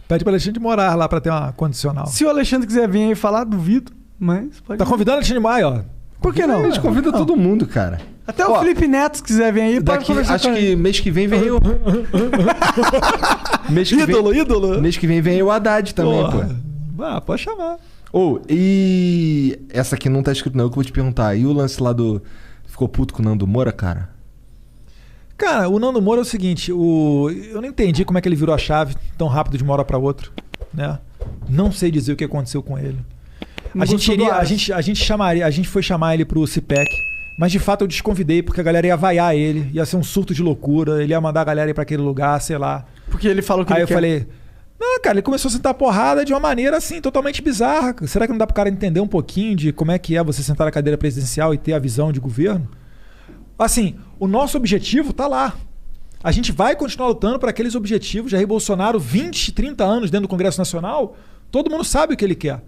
Pede pro Alexandre de Moraes lá pra ter uma condicional. Se o Alexandre quiser vir aí falar, duvido, mas pode Tá convidando o Alexandre de Moraes, ó. Por que não? A gente convida todo mundo, cara. Até o Felipe Neto, se quiser vir aí, pode conversar acho com que ele. mês que vem vem o... ídolo. Mês que vem o Haddad também, pô. Ah, pode chamar. E essa aqui não tá escrito não, que eu vou te perguntar. E o lance lá do... Ficou puto com o Nando Moura, cara? Cara, o Nando Moura é o seguinte, eu não entendi como é que ele virou a chave tão rápido de uma hora pra outra, né? Não sei dizer o que aconteceu com ele. A gente foi chamar ele pro CIPEC, mas de fato eu desconvidei porque a galera ia vaiar ele, ia ser um surto de loucura, ele ia mandar a galera ir pra aquele lugar, sei lá. Porque ele falou que Aí ele eu falei, não, cara, ele começou a sentar porrada de uma maneira assim, totalmente bizarra. Será que não dá pro cara entender um pouquinho de como é que é você sentar na cadeira presidencial e ter a visão de governo? Assim, o nosso objetivo tá lá. A gente vai continuar lutando para aqueles objetivos. Jair Bolsonaro, 20, 30 anos dentro do Congresso Nacional, todo mundo sabe o que ele quer.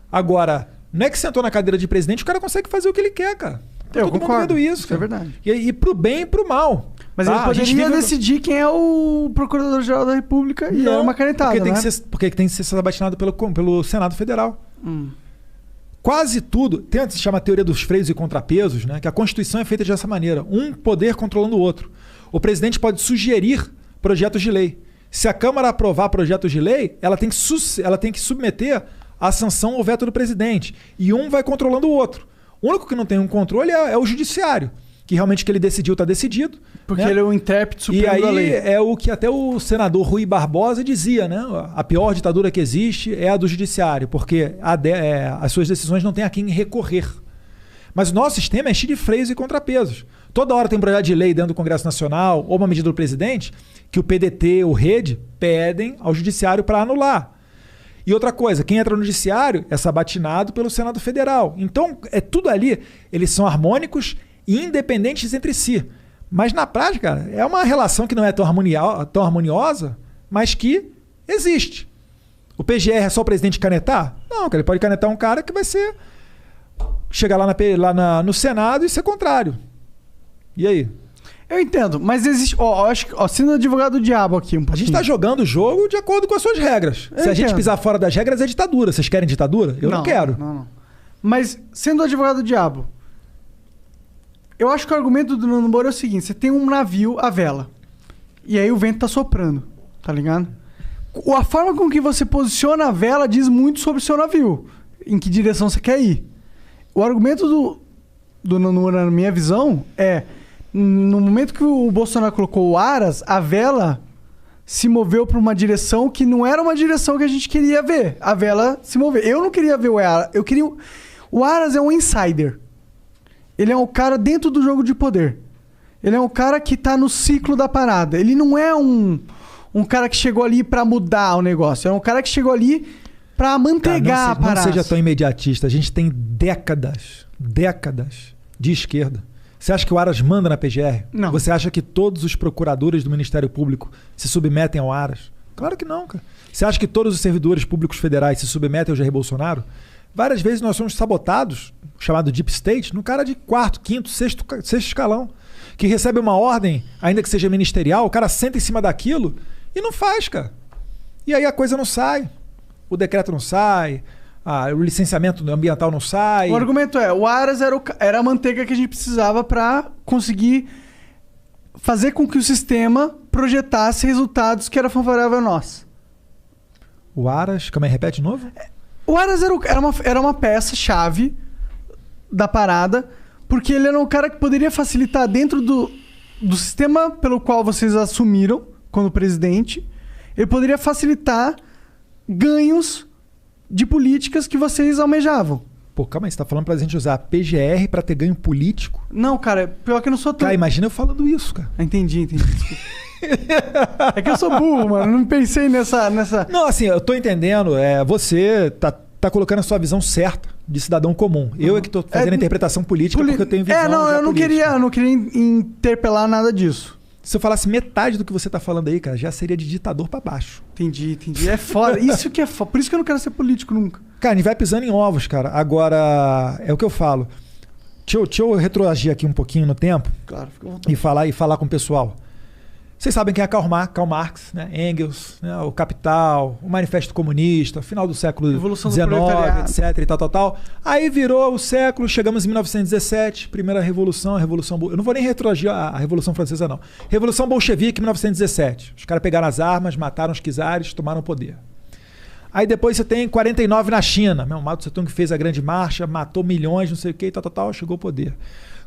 Agora, não é que sentou na cadeira de presidente, o cara consegue fazer o que ele quer, cara. Eu todo concordo, mundo vendo isso, isso cara. é verdade. E pro bem e pro mal. Mas ele poderia decidir quem é o Procurador-Geral da República e é uma canetada, porque tem né? porque tem que ser sabatinado pelo Senado Federal. Quase tudo, tem o que se chama a teoria dos freios e contrapesos, né? Que a Constituição é feita dessa maneira, um poder controlando o outro. O presidente pode sugerir projetos de lei. Se a Câmara aprovar projetos de lei, ela tem que submeter à sanção ou veto do presidente. E um vai controlando o outro. O único que não tem um controle é o judiciário, que realmente o que ele decidiu está decidido. Porque né? ele é o intérprete supremo da lei. E da lei. aí é o que até o senador Rui Barbosa dizia, né? A pior ditadura que existe é a do judiciário, porque as suas decisões não têm a quem recorrer. Mas o nosso sistema é cheio de freios e contrapesos. Toda hora tem um projeto de lei dentro do Congresso Nacional ou uma medida do presidente que o PDT, o Rede, pedem ao judiciário para anular. E outra coisa, quem entra no judiciário é sabatinado pelo Senado Federal. Então, é tudo ali, eles são harmônicos e independentes entre si. Mas na prática, é uma relação que não é tão harmoniosa, mas que existe. O PGR é só o presidente canetar? Não, ele pode canetar um cara que vai chegar lá no Senado e ser contrário. E aí? Eu entendo, mas existe... acho que... sendo advogado do diabo aqui um pouquinho. A gente tá jogando o jogo de acordo com as suas regras. Se a gente pisar fora das regras, é ditadura. Vocês querem ditadura? Eu não quero. Não. Mas, sendo advogado do diabo, eu acho que o argumento do Nando Moura é o seguinte: você tem um navio à vela, e aí o vento tá soprando, tá ligado? A forma com que você posiciona a vela diz muito sobre o seu navio, em que direção você quer ir. O argumento do Nando Moura, na minha visão, é... No momento que o Bolsonaro colocou o Aras, a vela se moveu para uma direção que não era uma direção que a gente queria ver. A vela se moveu. Eu não queria ver o Aras. O Aras é um insider. Ele é um cara dentro do jogo de poder. Ele é um cara que tá no ciclo da parada. Ele não é um cara que chegou ali para mudar o negócio. É um cara que chegou ali para manteigar a parada. Não seja tão imediatista. A gente tem décadas de esquerda. Você acha que o Aras manda na PGR? Não. Você acha que todos os procuradores do Ministério Público se submetem ao Aras? Claro que não, cara. Você acha que todos os servidores públicos federais se submetem ao Jair Bolsonaro? Várias vezes nós somos sabotados, chamado Deep State, no cara de quarto, quinto, sexto escalão, que recebe uma ordem, ainda que seja ministerial, o cara senta em cima daquilo e não faz, cara. E aí a coisa não sai. O decreto não sai... o licenciamento ambiental não sai. O argumento é, o Aras era a manteiga que a gente precisava para conseguir fazer com que o sistema projetasse resultados que eram favoráveis a nós. O Aras, calma aí, repete de novo? O Aras era uma peça-chave da parada, porque ele era um cara que poderia facilitar dentro do sistema pelo qual vocês assumiram como presidente, ele poderia facilitar ganhos de políticas que vocês almejavam. Pô, calma aí, você tá falando pra gente usar a PGR pra ter ganho político? Não, cara, pior que eu não sou tão... Cara, imagina eu falando isso, cara. Entendi. É que eu sou burro, mano, não pensei nessa... Não, assim, eu tô entendendo, você tá colocando a sua visão certa de cidadão comum. Eu é que tô fazendo a interpretação política porque eu tenho visão eu não queria interpelar nada disso. Se eu falasse metade do que você tá falando aí, cara, já seria de ditador pra baixo. Entendi. É foda. Isso que é foda. Por isso que eu não quero ser político nunca. Cara, a gente vai pisando em ovos, cara. Agora, é o que eu falo. Deixa eu retroagir aqui um pouquinho no tempo. Claro, fica à vontade. E falar com o pessoal. Vocês sabem quem é Karl Marx, né? Engels, né? O Capital, o Manifesto Comunista, final do século Revolução do XIX, proletariado. etc. e tal. Aí virou o século, chegamos em 1917, primeira revolução, a Revolução... Eu não vou nem retroagir a Revolução Francesa, não. Revolução Bolchevique, 1917. Os caras pegaram as armas, mataram os czares, tomaram o poder. Aí depois você tem 49 na China. Mao Tse-tung fez a grande marcha, matou milhões, não sei o que, tal, chegou ao poder.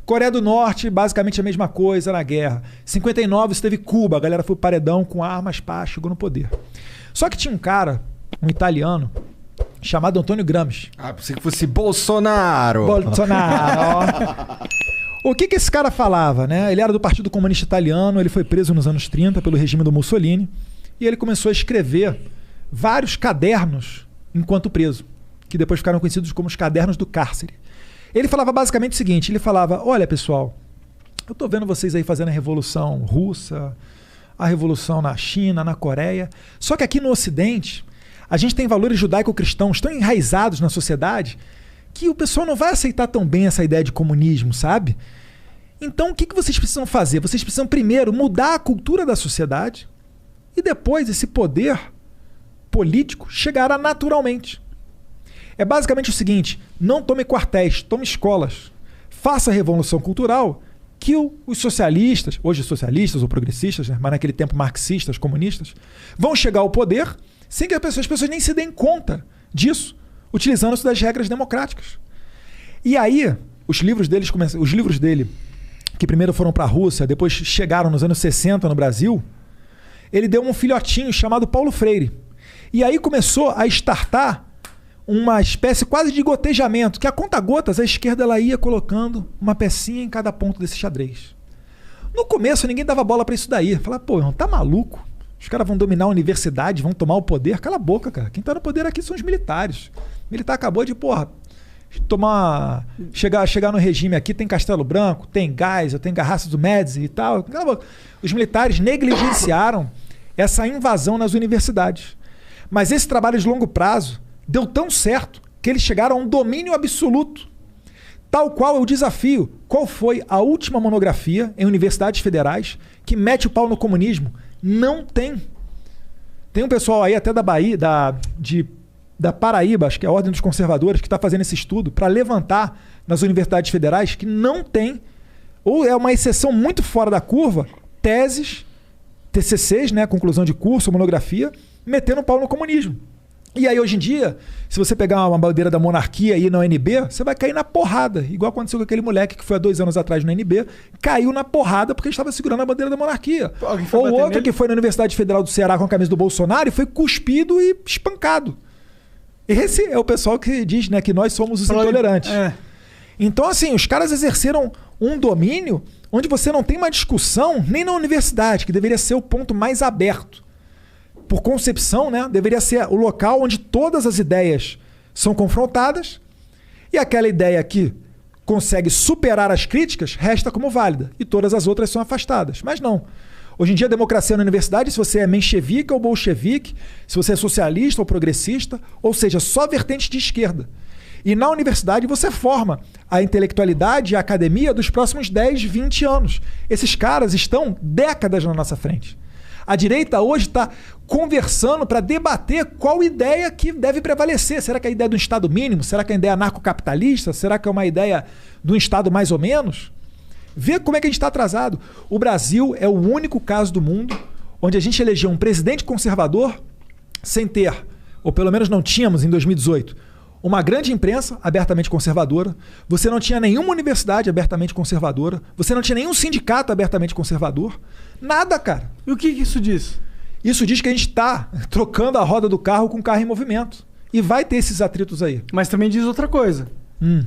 Coreia do Norte, basicamente a mesma coisa na guerra. 59 você teve Cuba, a galera foi pro paredão com armas, pá, chegou no poder. Só que tinha um cara, um italiano, chamado Antônio Gramsci. Ah, pensei que fosse Bolsonaro. O que esse cara falava, né? Ele era do Partido Comunista Italiano, ele foi preso nos anos 30 pelo regime do Mussolini e ele começou a escrever vários cadernos enquanto preso, que depois ficaram conhecidos como os cadernos do cárcere. Ele falava basicamente o seguinte, ele falava, olha pessoal, eu tô vendo vocês aí fazendo a Revolução Russa, a Revolução na China, na Coreia, só que aqui no Ocidente, a gente tem valores judaico-cristãos tão enraizados na sociedade que o pessoal não vai aceitar tão bem essa ideia de comunismo, sabe? Então o que vocês precisam fazer? Vocês precisam primeiro mudar a cultura da sociedade e depois esse poder político chegará naturalmente. É basicamente o seguinte, não tome quartéis, tome escolas. Faça a revolução cultural que os socialistas, hoje socialistas ou progressistas, né, mas naquele tempo marxistas, comunistas, vão chegar ao poder sem que as pessoas nem se deem conta disso, utilizando-se das regras democráticas. E aí, os livros dele, que primeiro foram para a Rússia, depois chegaram nos anos 60 no Brasil, ele deu um filhotinho chamado Paulo Freire. E aí começou a startar uma espécie quase de gotejamento, que a conta-gotas, a esquerda ela ia colocando uma pecinha em cada ponto desse xadrez. No começo ninguém dava bola para isso daí. Falava, pô, irmão, tá maluco? Os caras vão dominar a universidade, vão tomar o poder? Cala a boca, cara. Quem tá no poder aqui são os militares. O militar acabou de, chegar no regime aqui, tem Castelo Branco, tem Geisel, tem Garraça do Médici e tal. Cala a boca. Os militares negligenciaram essa invasão nas universidades. Mas esse trabalho de longo prazo deu tão certo que eles chegaram a um domínio absoluto. Tal qual é o desafio. Qual foi a última monografia em universidades federais que mete o pau no comunismo? Não tem. Tem um pessoal aí até da Bahia, da Paraíba, acho que é a Ordem dos Conservadores, que está fazendo esse estudo para levantar nas universidades federais que não tem, ou é uma exceção muito fora da curva, teses, TCCs, né, conclusão de curso, monografia, metendo o pau no comunismo. E aí, hoje em dia, se você pegar uma bandeira da monarquia aí na UNB, você vai cair na porrada. Igual aconteceu com aquele moleque que foi há 2 anos atrás na UNB, caiu na porrada porque estava segurando a bandeira da monarquia. Ou outro que foi na Universidade Federal do Ceará com a camisa do Bolsonaro e foi cuspido e espancado. Esse é o pessoal que diz, né, que nós somos os intolerantes. É. Então, assim, os caras exerceram um domínio onde você não tem uma discussão nem na universidade, que deveria ser o ponto mais aberto. Por concepção, né, deveria ser o local onde todas as ideias são confrontadas e aquela ideia que consegue superar as críticas resta como válida e todas as outras são afastadas. Mas não. Hoje em dia a democracia na universidade, se você é menchevique ou bolchevique, se você é socialista ou progressista, ou seja, só vertente de esquerda. E na universidade você forma a intelectualidade e a academia dos próximos 10, 20 anos. Esses caras estão décadas na nossa frente. A direita hoje está conversando para debater qual ideia que deve prevalecer. Será que é a ideia do Estado mínimo? Será que é a ideia anarcocapitalista? Será que é uma ideia de um Estado mais ou menos? Vê como é que a gente está atrasado. O Brasil é o único caso do mundo onde a gente elegeu um presidente conservador sem ter, ou pelo menos não tínhamos em 2018, uma grande imprensa abertamente conservadora, você não tinha nenhuma universidade abertamente conservadora, você não tinha nenhum sindicato abertamente conservador, nada, cara. E o que isso diz? Isso diz que a gente está trocando a roda do carro com o carro em movimento. E vai ter esses atritos aí. Mas também diz outra coisa.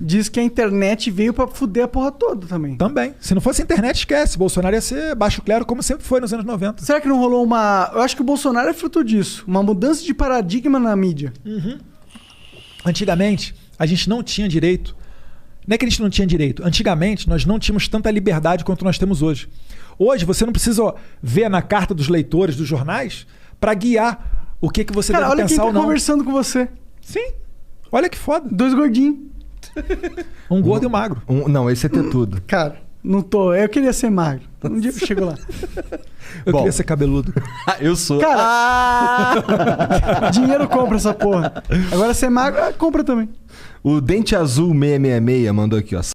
Diz que a internet veio pra fuder a porra toda também. Também. Se não fosse a internet, esquece. Bolsonaro ia ser baixo clero, como sempre foi nos anos 90. Será que não rolou uma... Eu acho que o Bolsonaro é fruto disso. Uma mudança de paradigma na mídia. Uhum. Antigamente, a gente não tinha direito. Não é que a gente não tinha direito. Antigamente, nós não tínhamos tanta liberdade quanto nós temos hoje. Hoje, você não precisa ver na carta dos leitores dos jornais para guiar o que você deve pensar ou não. Olha quem tá conversando com você. Sim. Olha que foda. 2 gordinhos. Um gordo e um magro. Não, esse é ter tudo. Cara, Não tô. Eu queria ser magro. Um dia eu chego lá. Eu Bom. queria ser cabeludo. Eu sou. Cara, dinheiro compra essa porra. Agora ser magro, compra também. O Dente Azul 666 mandou aqui, ó.